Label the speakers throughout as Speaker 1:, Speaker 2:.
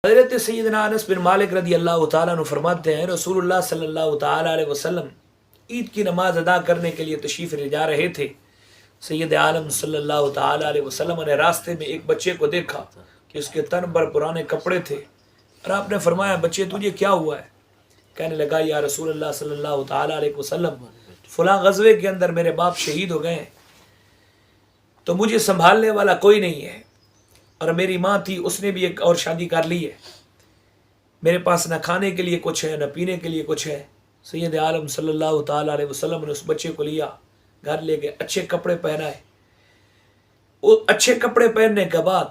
Speaker 1: حضرت سیدنا انس بن مالک رضی اللہ تعالیٰ عنہ فرماتے ہیں رسول اللہ صلی اللہ تعالیٰ علیہ وسلم عید کی نماز ادا کرنے کے لیے تشریف لے جا رہے تھے. سید عالم صلی اللہ تعالیٰ علیہ وسلم نے راستے میں ایک بچے کو دیکھا کہ اس کے تن پر پرانے کپڑے تھے، اور آپ نے فرمایا بچے تجھے کیا ہوا ہے؟ کہنے لگا یا رسول اللہ صلی اللہ تعالیٰ علیہ وسلم فلاں غزوے کے اندر میرے باپ شہید ہو گئے ہیں، تو مجھے سنبھالنے والا کوئی نہیں ہے، اور میری ماں تھی اس نے بھی ایک اور شادی کر لی ہے، میرے پاس نہ کھانے کے لیے کچھ ہے نہ پینے کے لیے کچھ ہے. سید عالم صلی اللہ تعالیٰ علیہ وسلم نے اس بچے کو لیا، گھر لے کے اچھے کپڑے پہنائے. وہ اچھے کپڑے پہننے کے بعد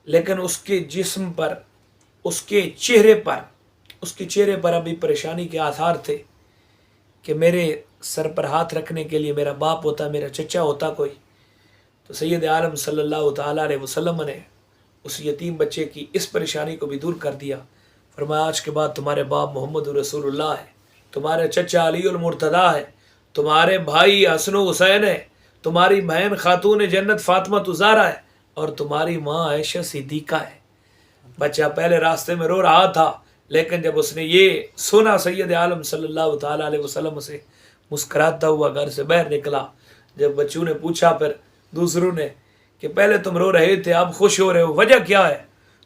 Speaker 1: لیکن اس کے جسم پر، اس کے چہرے پر ابھی پریشانی کے آثار تھے کہ میرے سر پر ہاتھ رکھنے کے لیے میرا باپ ہوتا، میرا چچا ہوتا کوئی. تو سید عالم صلی اللہ تعالیٰ علیہ وسلم نے اس یتیم بچے کی اس پریشانی کو بھی دور کر دیا. فرمایا آج کے بعد تمہارے باپ محمد رسول اللہ ہے، تمہارے چچا علی المرتضیٰ ہے، تمہارے بھائی حسن و حسین ہے، تمہاری بہن خاتون جنت فاطمہ زہرا ہے، اور تمہاری ماں عائشہ صدیقہ ہے. بچہ پہلے راستے میں رو رہا تھا، لیکن جب اس نے یہ سنا سید عالم صلی اللہ تعالیٰ علیہ وسلم سے، مسکراتا ہوا گھر سے باہر نکلا. جب بچوں نے پوچھا پھر دوسروں نے کہ پہلے تم رو رہے تھے اب خوش ہو رہے ہو، وجہ کیا ہے؟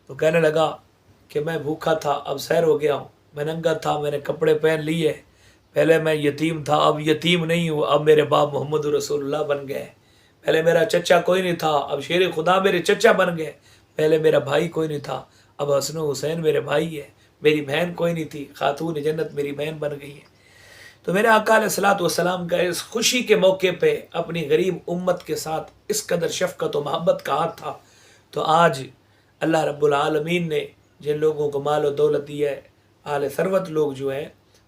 Speaker 1: تو کہنے لگا کہ میں بھوکا تھا اب سیر ہو گیا ہوں، میں ننگا تھا میں نے کپڑے پہن لیے، پہلے میں یتیم تھا اب یتیم نہیں ہوں، اب میرے باپ محمد رسول اللہ بن گئے. پہلے میرا چچا کوئی نہیں تھا، اب شیر خدا میرے چچا بن گئے. پہلے میرا بھائی کوئی نہیں تھا، اب حسن و حسین میرے بھائی ہے. میری بہن کوئی نہیں تھی، خاتون جنت میری بہن بن گئی ہے. تو میرے آقا علیہ الصلوۃ والسلام کا اس خوشی کے موقع پہ اپنی غریب امت کے ساتھ اس قدر شفقت و محبت کا ہاتھ تھا. تو آج اللہ رب العالمین نے جن لوگوں کو مال و دولت دی ہے، اہل ثروت لوگ جو ہیں،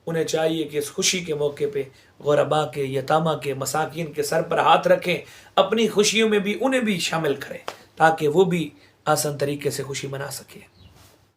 Speaker 1: انہیں چاہیے کہ اس خوشی کے موقع پہ غربا کے، یتامہ کے، مساکین کے سر پر ہاتھ رکھیں، اپنی خوشیوں میں بھی انہیں بھی شامل کریں تاکہ وہ بھی آسان طریقے سے خوشی منا سکیں.